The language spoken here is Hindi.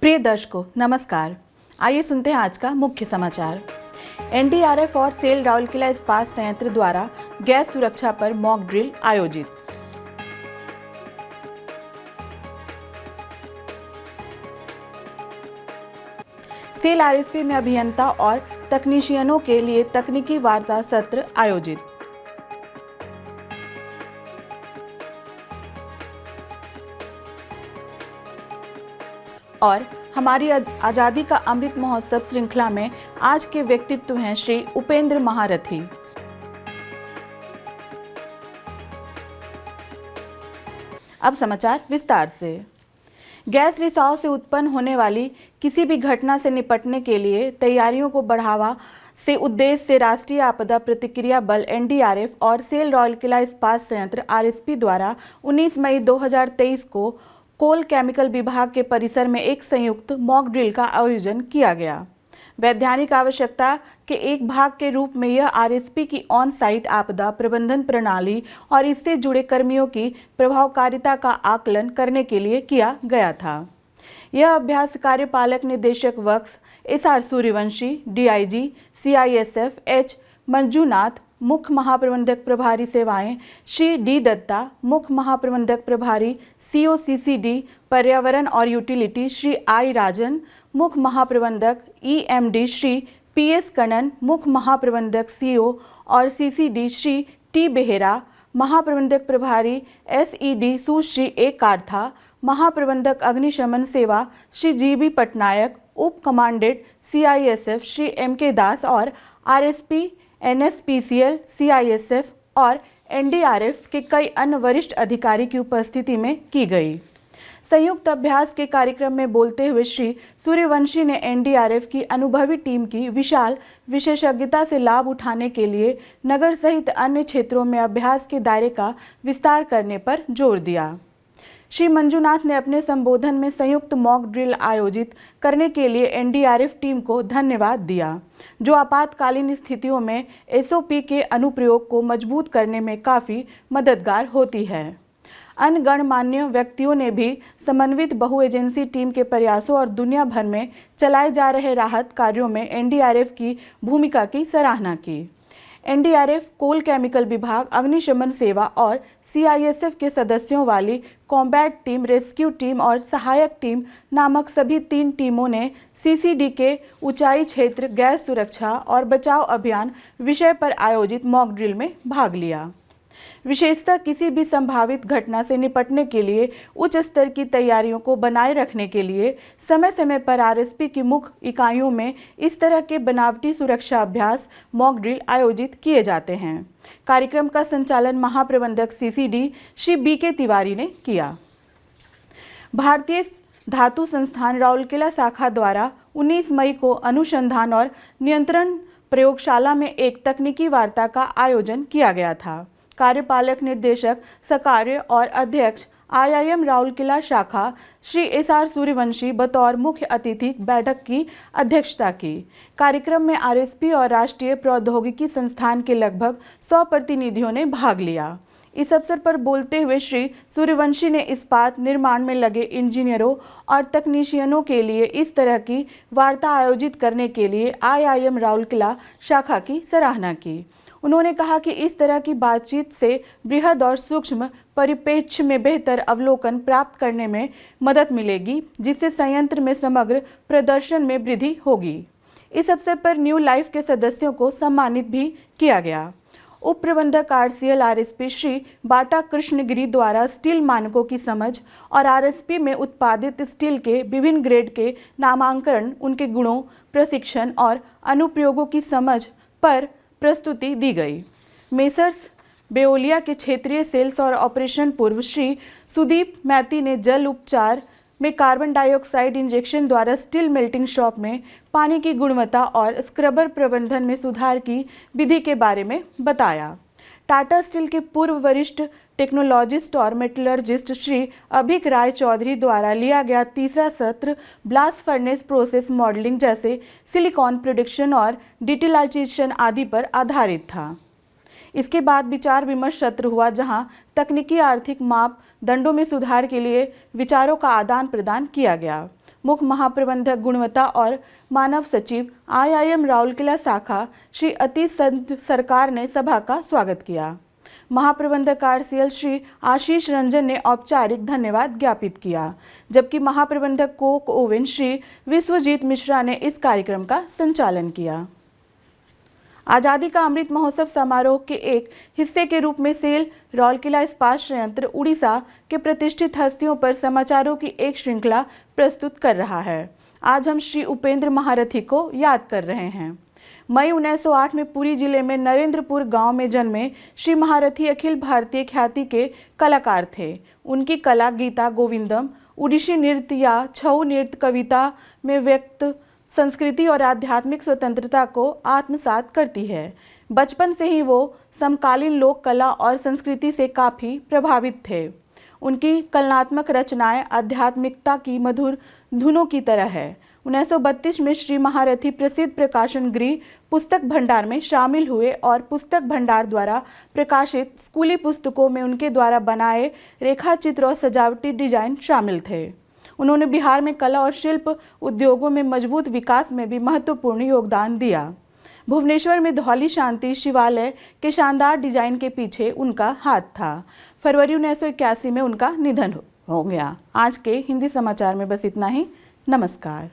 प्रिय दर्शकों नमस्कार। आइए सुनते हैं आज का मुख्य समाचार। एनडीआरएफ और सेल राउरकेला इस्पात संयंत्र द्वारा गैस सुरक्षा पर मॉक ड्रिल आयोजित। सेल आरएसपी में अभियंता और तकनीशियनों के लिए तकनीकी वार्ता सत्र आयोजित। और हमारी आज़ादी का अमृत महोत्सव श्रृंखला में आज के व्यक्तित्व हैं श्री उपेंद्र महारथी। अब समाचार विस्तार से। गैस रिसाव से उत्पन्न होने वाली किसी भी घटना से निपटने के लिए तैयारियों को बढ़ावा से उद्देश्य से राष्ट्रीय आपदा प्रतिक्रिया बल एनडीआरएफ और सेल राउरकेला इस्पात संयंत्र आरएसपी द्वारा 19 मई 2023 को कोल केमिकल विभाग के परिसर में एक संयुक्त मॉक ड्रिल का आयोजन किया गया। वैधानिक आवश्यकता के एक भाग के रूप में यह आरएसपी की ऑन साइट आपदा प्रबंधन प्रणाली और इससे जुड़े कर्मियों की प्रभावकारिता का आकलन करने के लिए किया गया था। यह अभ्यास कार्यपालक निदेशक works SR Suryavanshi, DIG CISF H Manjunath, मुख्य महाप्रबंधक प्रभारी सेवाएं श्री डी दत्ता, मुख्य महाप्रबंधक प्रभारी सीओसीसीडी पर्यावरण और यूटिलिटी श्री आई राजन, मुख्य महाप्रबंधक ईएमडी श्री पीएस कनन, मुख्य महाप्रबंधक सीओ और सीसीडी श्री टी बेहेरा, महाप्रबंधक प्रभारी एसईडी सुश्री ए काथा, महाप्रबंधक अग्निशमन सेवा श्री जीबी पटनायक, उप कमांडेंट सीआईएसएफ श्री एमके दास और आरएसपी एनएसपीसीएल सीआईएसएफ और एनडीआरएफ के कई अन्य वरिष्ठ अधिकारी की उपस्थिति में की गई। संयुक्त अभ्यास के कार्यक्रम में बोलते हुए श्री सूर्यवंशी ने एनडीआरएफ की अनुभवी टीम की विशाल विशेषज्ञता से लाभ उठाने के लिए नगर सहित अन्य क्षेत्रों में अभ्यास के दायरे का विस्तार करने पर जोर दिया। श्री मंजूनाथ ने अपने संबोधन में संयुक्त मॉक ड्रिल आयोजित करने के लिए एनडीआरएफ टीम को धन्यवाद दिया, जो आपातकालीन स्थितियों में एसओपी के अनुप्रयोग को मजबूत करने में काफ़ी मददगार होती है। अन्य गणमान्य व्यक्तियों ने भी समन्वित बहु एजेंसी टीम के प्रयासों और दुनिया भर में चलाए जा रहे राहत कार्यों में एनडीआरएफ की भूमिका की सराहना की। एनडीआरएफ, कोल केमिकल विभाग, अग्निशमन सेवा और सीआईएसएफ के सदस्यों वाली कॉम्बैट टीम, रेस्क्यू टीम और सहायक टीम नामक सभी 3 टीमों ने सीसीडी के ऊंचाई क्षेत्र गैस सुरक्षा और बचाव अभियान विषय पर आयोजित मॉक ड्रिल में भाग लिया। विशेषतः किसी भी संभावित घटना से निपटने के लिए उच्च स्तर की तैयारियों को बनाए रखने के लिए समय समय पर आरएसपी की मुख्य इकाइयों में इस तरह के बनावटी सुरक्षा अभ्यास मॉक ड्रिल आयोजित किए जाते हैं। कार्यक्रम का संचालन महाप्रबंधक सीसीडी श्री बीके तिवारी ने किया। भारतीय धातु संस्थान राउरकेला शाखा द्वारा 19 मई को अनुसंधान और नियंत्रण प्रयोगशाला में एक तकनीकी वार्ता का आयोजन किया गया था। कार्यपालक निर्देशक सकार्य और अध्यक्ष आईआईएम राउरकेला शाखा श्री एसआर सूर्यवंशी बतौर मुख्य अतिथि बैठक की अध्यक्षता की। कार्यक्रम में आरएसपी और राष्ट्रीय प्रौद्योगिकी संस्थान के लगभग 100 प्रतिनिधियों ने भाग लिया। इस अवसर पर बोलते हुए श्री सूर्यवंशी ने इस्पात निर्माण में लगे इंजीनियरों और तकनीशियनों के लिए इस तरह की वार्ता आयोजित करने के लिए आईआईएम राउरकेला शाखा की सराहना की। उन्होंने कहा कि इस तरह की बातचीत से बृहद और सूक्ष्म परिप्रेक्ष्य में बेहतर अवलोकन प्राप्त करने में मदद मिलेगी, जिससे संयंत्र में समग्र प्रदर्शन में वृद्धि होगी। इस अवसर पर न्यू लाइफ के सदस्यों को सम्मानित भी किया गया। उप प्रबंधक आरसीएल आरएसपी श्री बाटा कृष्णगिरी द्वारा स्टील मानकों की समझ और आरएसपी में उत्पादित स्टील के विभिन्न ग्रेड के नामांकन, उनके गुणों, प्रशिक्षण और अनुप्रयोगों की समझ पर प्रस्तुति दी गई। मेसर्स बेओलिया के क्षेत्रीय सेल्स और ऑपरेशन पूर्व श्री सुदीप मैती ने जल उपचार में कार्बन डाइऑक्साइड इंजेक्शन द्वारा स्टील मेल्टिंग शॉप में पानी की गुणवत्ता और स्क्रबर प्रबंधन में सुधार की विधि के बारे में बताया। टाटा स्टील के पूर्व वरिष्ठ टेक्नोलॉजिस्ट और मेटलर्जिस्ट श्री अभिक राय चौधरी द्वारा लिया गया तीसरा सत्र ब्लास्ट फर्नेस प्रोसेस मॉडलिंग जैसे सिलिकॉन प्रोडक्शन और डिटेलाइजेशन आदि पर आधारित था। इसके बाद विचार विमर्श सत्र हुआ, जहां तकनीकी आर्थिक मापदंडों में सुधार के लिए विचारों का आदान प्रदान किया गया। मुख्य महाप्रबंधक गुणवत्ता और मानव सचिव IIM राउरकेला शाखा श्री अतीश सरकार ने सभा का स्वागत किया। महाप्रबंधक RCL श्री आशीष रंजन ने औपचारिक धन्यवाद ज्ञापित किया, जबकि महाप्रबंधक कोक ओवन श्री विश्वजीत मिश्रा ने इस कार्यक्रम का संचालन किया। आज़ादी का अमृत महोत्सव समारोह के एक हिस्से के रूप में सेल राउरकेला इस्पात संयंत्र उड़ीसा के प्रतिष्ठित हस्तियों पर समाचारों की एक श्रृंखला प्रस्तुत कर रहा है। आज हम श्री उपेंद्र महारथी को याद कर रहे हैं। मई 1908 में पुरी जिले में नरेंद्रपुर गांव में जन्मे श्री महारथी अखिल भारतीय ख्याति के कलाकार थे। उनकी कला गीता गोविंदम, उड़ीसी नृत्य या छऊ नृत्य, कविता में व्यक्त संस्कृति और आध्यात्मिक स्वतंत्रता को आत्मसात करती है। बचपन से ही वो समकालीन लोक कला और संस्कृति से काफ़ी प्रभावित थे। उनकी कलात्मक रचनाएं आध्यात्मिकता की मधुर धुनों की तरह है। 1932 में श्री महारथी प्रसिद्ध प्रकाशन गृह पुस्तक भंडार में शामिल हुए और पुस्तक भंडार द्वारा प्रकाशित स्कूली पुस्तकों में उनके द्वारा बनाए रेखाचित्र और सजावटी डिजाइन शामिल थे। उन्होंने बिहार में कला और शिल्प उद्योगों में मजबूत विकास में भी महत्वपूर्ण योगदान दिया। भुवनेश्वर में धौली शांति शिवालय के शानदार डिजाइन के पीछे उनका हाथ था। फरवरी 1981 में उनका निधन हो गया। आज के हिंदी समाचार में बस इतना ही। नमस्कार।